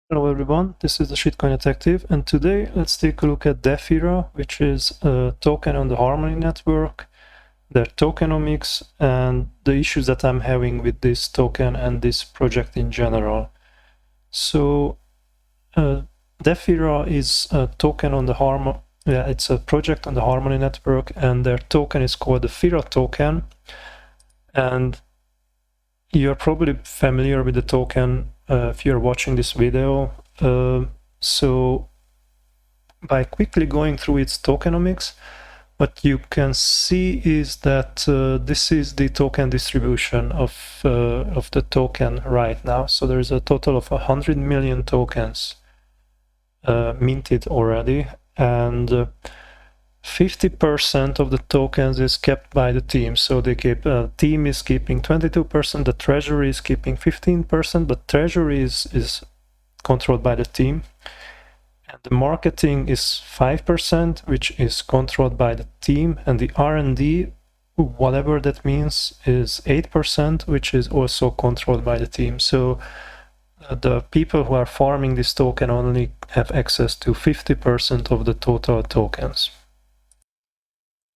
Hello everyone, this is the Shitcoin Detective, and today let's take a look at Defira, which is a token on the Harmony network, their tokenomics, and the issues that I'm having with this token and this project in general. So Defira is a token on the it's a project on the Harmony network, and their token is called the Fira token. And you're probably familiar with the token if you're watching this video. So by quickly going through its tokenomics, what you can see is that this is the token distribution of the token right now. So there's a total of 100 million tokens minted already, and 50% of the tokens is kept by the team. So the team is keeping 22%, the treasury is keeping 15%, but treasury is controlled by the team. And the marketing is 5%, which is controlled by the team, and the R&D, whatever that means, is 8%, which is also controlled by the team. So the people who are farming this token only have access to 50% of the total tokens.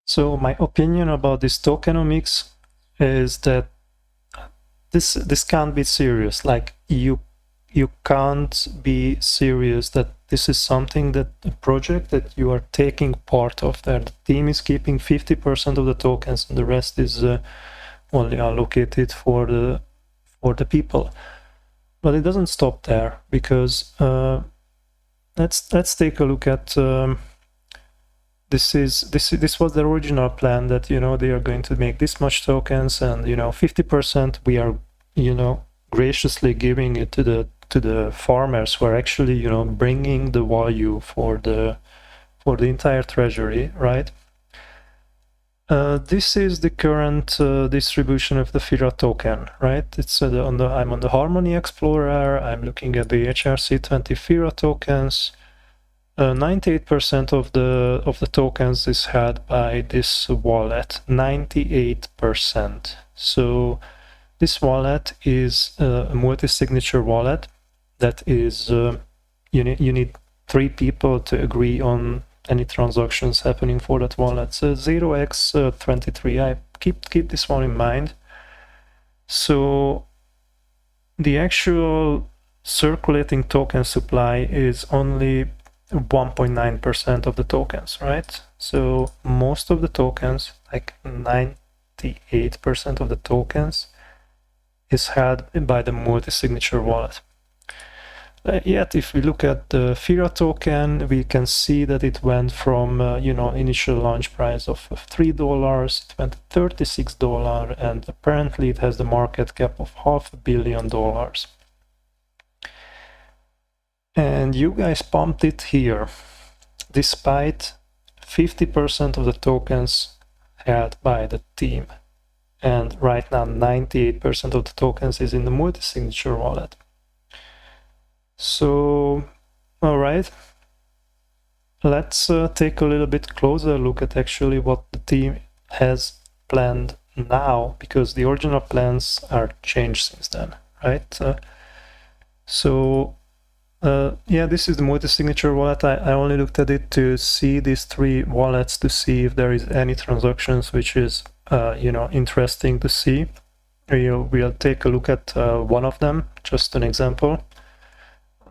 So my opinion about this tokenomics is that this can't be serious. Like you can't be serious that this is something that a project that you are taking part of, there the team is keeping 50% of the tokens and the rest is only allocated for the people. But it doesn't stop there, because let's take a look at this was the original plan, that they are going to make this much tokens, and 50% we are graciously giving it to the farmers who are actually bringing the value for the entire treasury, right? This is the current distribution of the Fira token, right? It's I'm on the Harmony Explorer. I'm looking at the HRC20 Fira tokens. 98% of the tokens is held by this wallet. 98%. So this wallet is a multi-signature wallet. That is, you need 3 people to agree on any transactions happening for that wallet. So 0x23. I keep this one in mind. So the actual circulating token supply is only 1.9% of the tokens, right? So most of the tokens, like 98% of the tokens, is held by the multi-signature wallet. Yet if we look at the Fira token, we can see that it went from initial launch price of $3, it went to $36, and apparently it has the market cap of $500 million. And you guys pumped it here, despite 50% of the tokens held by the team. And right now 98% of the tokens is in the multi-signature wallet. So, all right, let's take a little bit closer look at actually what the team has planned now, because the original plans are changed since then, right? Yeah, this is the multi-signature wallet. I only looked at it to see these 3 wallets, to see if there is any transactions which is interesting to see. We'll take a look at one of them, just an example.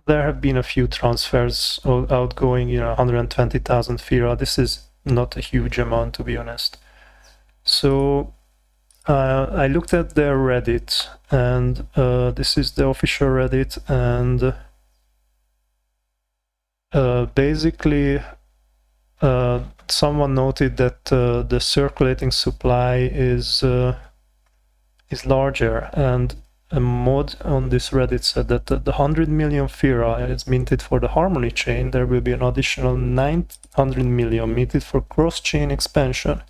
There have been a few transfers outgoing, 120,000 Fira. This is not a huge amount, to be honest. So I looked at their Reddit, and this is the official Reddit, and basically someone noted that the circulating supply is larger, and a mod on this Reddit said that the 100 million Fira is minted for the Harmony chain. There will be an additional 900 million minted for cross-chain expansion.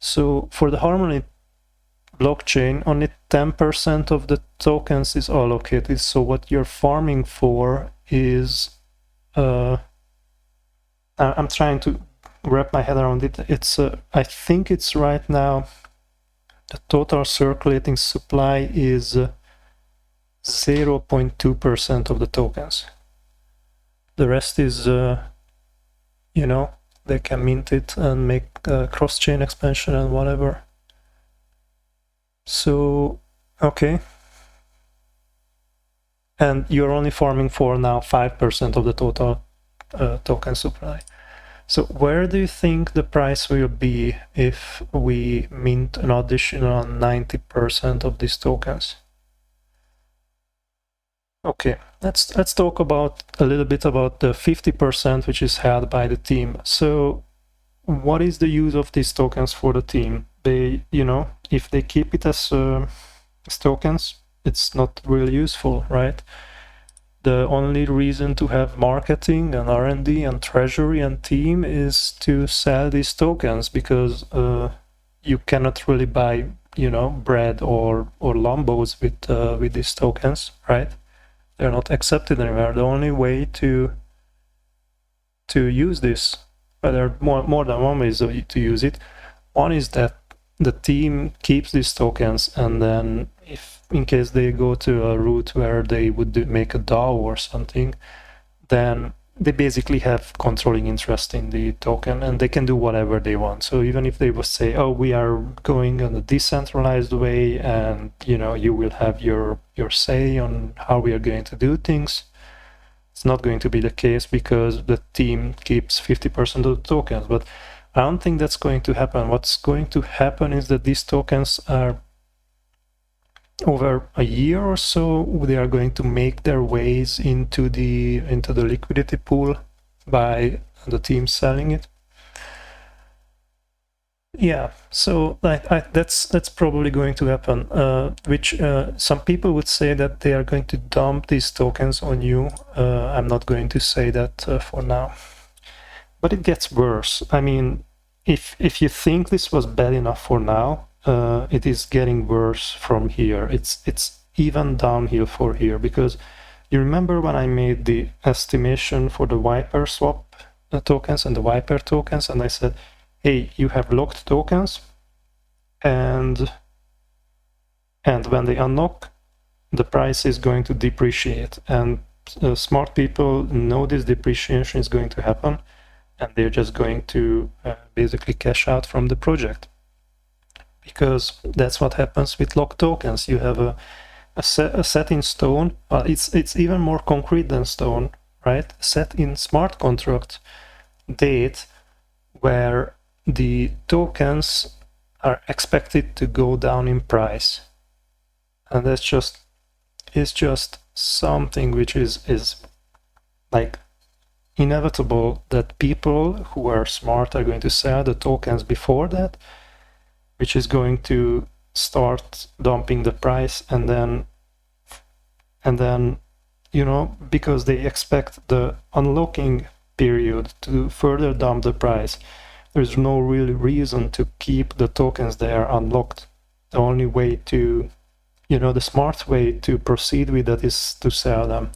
So for the Harmony blockchain, only 10% of the tokens is allocated. So what you're farming for is I'm trying to wrap my head around it. It's I think it's right now the total circulating supply is 0.2% of the tokens. The rest is, you know, they can mint it and make cross-chain expansion and whatever. So, okay. And you're only farming for now 5% of the total token supply. So where do you think the price will be if we mint an additional 90% of these tokens? Okay, let's talk about a little bit about the 50% which is held by the team. So what is the use of these tokens for the team? They, you know, if they keep it as tokens, it's not really useful, right? The only reason to have marketing and R&D and treasury and team is to sell these tokens, because you cannot really buy, you know, bread or Lambos with these tokens, right? They're not accepted anywhere. The only way to use this, well, there are more than one way to use it. One is that the team keeps these tokens, and then if in case they go to a route where they would make a DAO or something, then they basically have controlling interest in the token, and they can do whatever they want. So even if they would say, oh, we are going on a decentralized way, and you know, you will have your say on how we are going to do things, it's not going to be the case, because the team keeps 50% of the tokens. But I don't think that's going to happen. What's going to happen is that these tokens are, over a year or so, they are going to make their ways into the liquidity pool by the team selling it. Yeah, so that's probably going to happen. Which some people would say that they are going to dump these tokens on you. I'm not going to say that for now. But it gets worse. I mean, if you think this was bad enough for now, it is getting worse from here. It's even downhill for here, because you remember when I made the estimation for the Viper swap tokens and the Viper tokens, and I said, hey, you have locked tokens, and when they unlock, the price is going to depreciate, and smart people know this depreciation is going to happen, and they're just going to basically cash out from the project. Because that's what happens with locked tokens. You have a set in stone. It's even more concrete than stone, right? Set in smart contract date where the tokens are expected to go down in price, and it's just something which is like inevitable, that people who are smart are going to sell the tokens before that, which is going to start dumping the price, and then you know, because they expect the unlocking period to further dump the price, there's no real reason to keep the tokens there unlocked. The only way to, you know, the smart way to proceed with that is to sell them.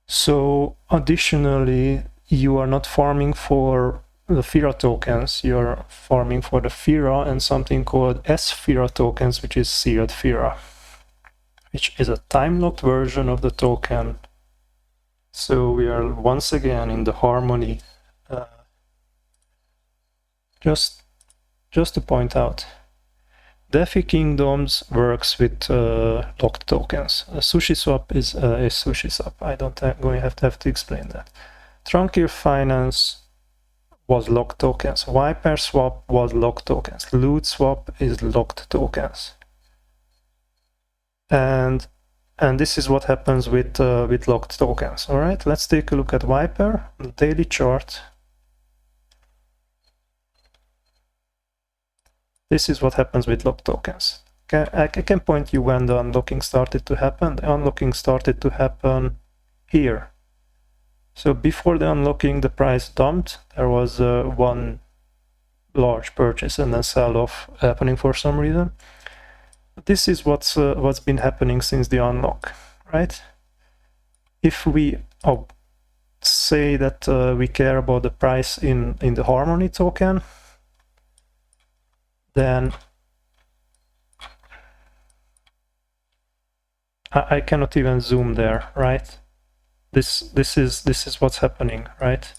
So additionally, you are not farming for the Fira tokens, you're farming for the Fira and something called S-Fira tokens, which is sealed Fira, which is a time-locked version of the token. So we are once again in the harmony. Just to point out, DeFi Kingdoms works with locked tokens. SushiSwap is a SushiSwap. I don't going to have to explain that. Tranquil Finance was locked tokens. Viper Swap was locked tokens. Loot Swap is locked tokens. And this is what happens with locked tokens. All right, let's take a look at Viper, the daily chart. This is what happens with locked tokens. Okay, I can point you when the unlocking started to happen. The unlocking started to happen here. So before the unlocking, the price dumped. There was one large purchase and then sell-off happening for some reason. This is what's been happening since the unlock, right? If we say that we care about the price in the Harmony token, then I cannot even zoom there, right? This is what's happening, right?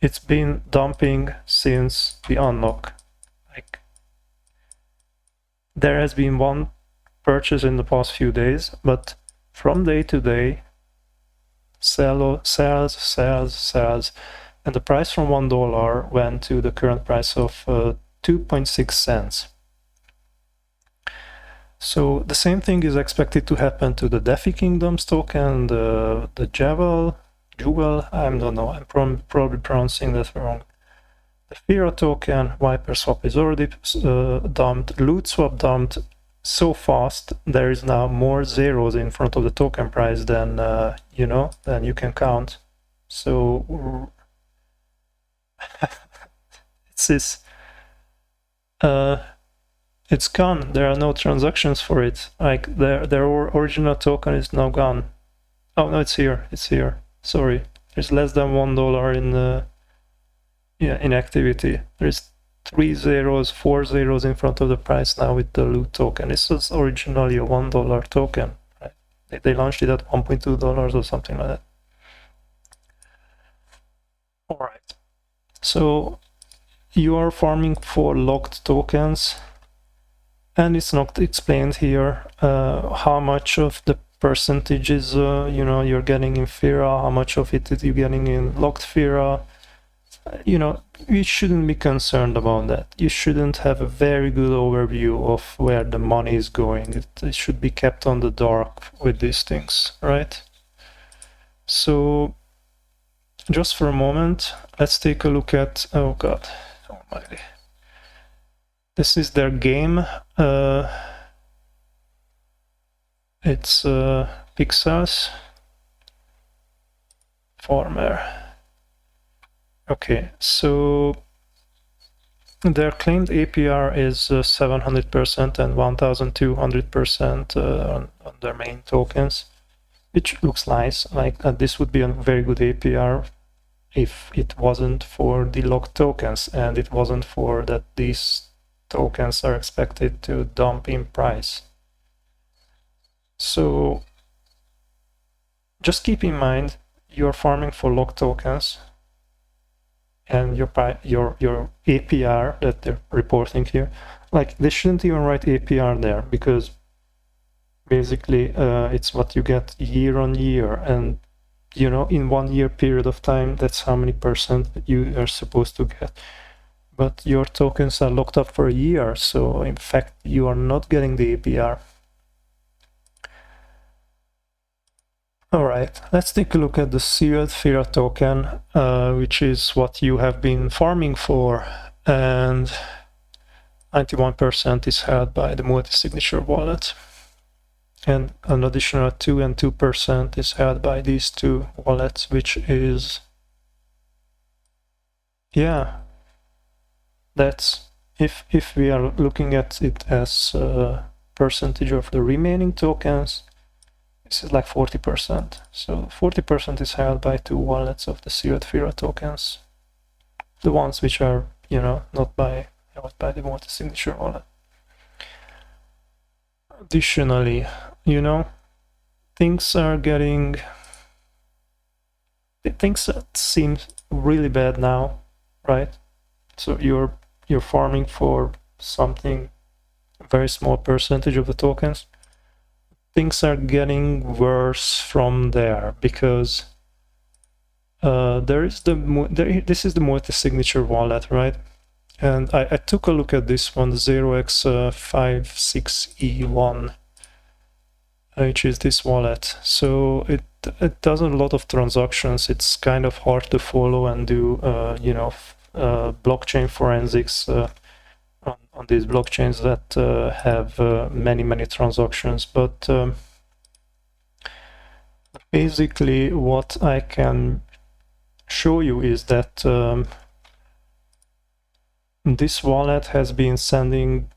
It's been dumping since the unlock. Like, there has been one purchase in the past few days, but from day to day, sells, and the price from $1 went to the current price of 2.6 cents. So the same thing is expected to happen to the Defi Kingdoms token, the Jewel, I don't know, I'm probably pronouncing that wrong. The Fira token, Viper Swap is already dumped, Loot Swap dumped so fast, there is now more zeros in front of the token price than, than you can count. So it's gone. There are no transactions for it. Like their original token is now gone. Oh no, it's here. It's here. Sorry, there's less than $1 in activity. There's 3 zeros, 4 zeros in front of the price now with the loot token. This was originally a $1 token. Right? They launched it at $1.2 or something like that. All right. So you are farming for locked tokens. And it's not explained here how much of the percentages you're getting in Fira, how much of it you're getting in locked Fira. You shouldn't be concerned about that. You shouldn't have a very good overview of where the money is going. It should be kept on the dark with these things, right? So just for a moment, let's take a look at, oh god, almighty. This is their game. It's Pixels Farmer. Okay, so their claimed APR is 700% and 1200% on their main tokens, which looks nice. Like this would be a very good APR if it wasn't for the locked tokens and it wasn't for that these tokens are expected to dump in price. So just keep in mind you're farming for locked tokens, and your APR that they're reporting here, like they shouldn't even write APR there, because basically it's what you get year on year, and in 1 year period of time, that's how many percent you are supposed to get. But your tokens are locked up for a year, so in fact you are not getting the APR. All right, let's take a look at the sealed Fira token, which is what you have been farming for, and 91% is held by the multi-signature wallet, and an additional 2 and 2% is held by these two wallets, which is, yeah, that's if we are looking at it as a percentage of the remaining tokens, this is like 40%. So 40% is held by two wallets of the sealed Fira tokens, the ones which are not by the multi-signature wallet. Additionally, things seem really bad now, right? So you're farming for something, a very small percentage of the tokens. Things are getting worse from there, because this is the multi-signature wallet, right? And I took a look at this one, the 0x56E1, which is this wallet. So it does a lot of transactions. It's kind of hard to follow and do blockchain forensics on these blockchains that have many transactions. But basically what I can show you is that this wallet has been sending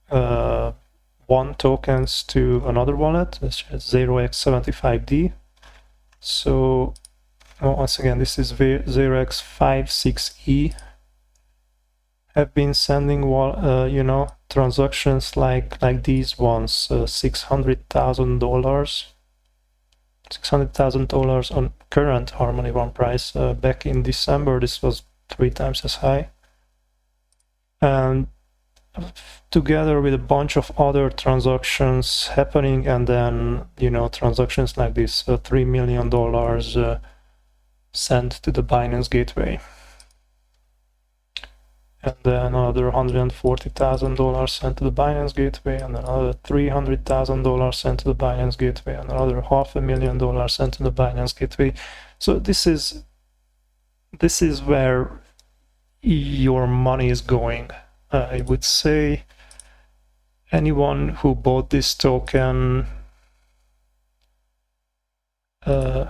one tokens to another wallet, which is 0x75D. So once again, this is 0x56E, have been sending you know, transactions like these ones, $600,000 on current Harmony One price. Back in December, this was 3 times as high, and together with a bunch of other transactions happening, and then, you know, transactions like this, $3 million sent to the Binance gateway, and then another $140,000 sent to the Binance gateway, and another $300,000 sent to the Binance gateway, and another $500,000 sent to the Binance gateway. So this is where your money is going. I would say anyone who bought this token, you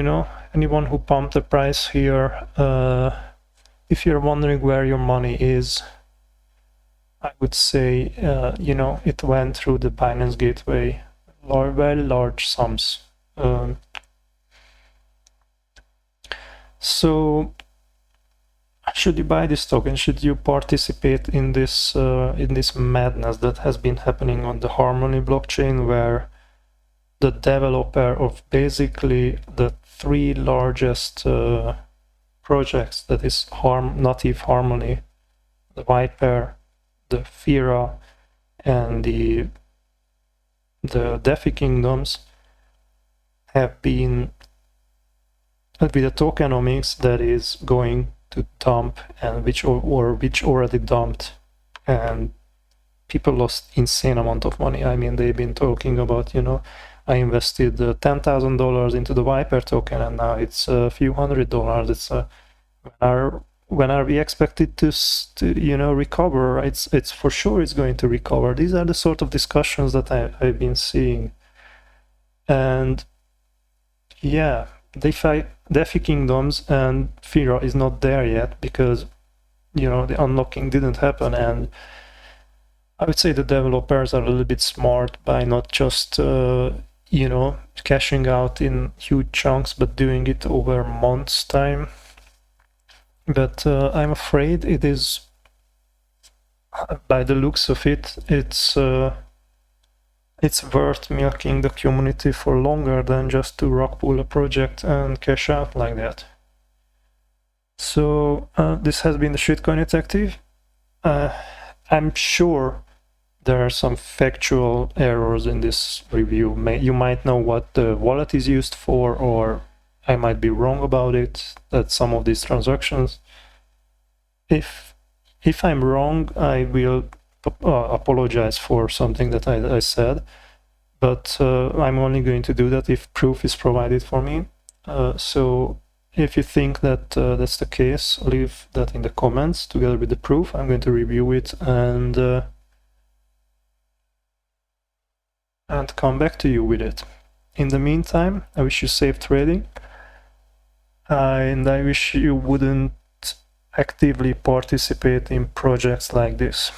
know, anyone who pumped the price here, if you're wondering where your money is, I would say, you know, it went through the Binance gateway, very large sums. So should you buy this token? Should you participate in this madness that has been happening on the Harmony blockchain, where the developer of basically the 3 largest projects, that is native Harmony, the Viper, the Fira, and the Defi kingdoms, have been with a tokenomics that is going to dump, and which already dumped, and people lost insane amount of money. I mean, they've been talking about, you know, I invested $10,000 into the Viper token, and now it's a few $100. It's when are we expected to you know, recover? It's for sure it's going to recover. These are the sort of discussions that I've been seeing, and yeah, Defi kingdoms and Fira is not there yet because, you know, the unlocking didn't happen, and I would say the developers are a little bit smart by not just you know, cashing out in huge chunks, but doing it over months time. But I'm afraid it is, by the looks of it, it's worth milking the community for longer than just to rugpull a project and cash out like that. So this has been the Shitcoin Detective. I'm sure there are some factual errors in this review. You might know what the wallet is used for, or I might be wrong about it, that some of these transactions. If I'm wrong, I will apologize for something that I said, but I'm only going to do that if proof is provided for me. So if you think that that's the case, leave that in the comments together with the proof. I'm going to review it and come back to you with it. In the meantime, I wish you safe trading, and I wish you wouldn't actively participate in projects like this.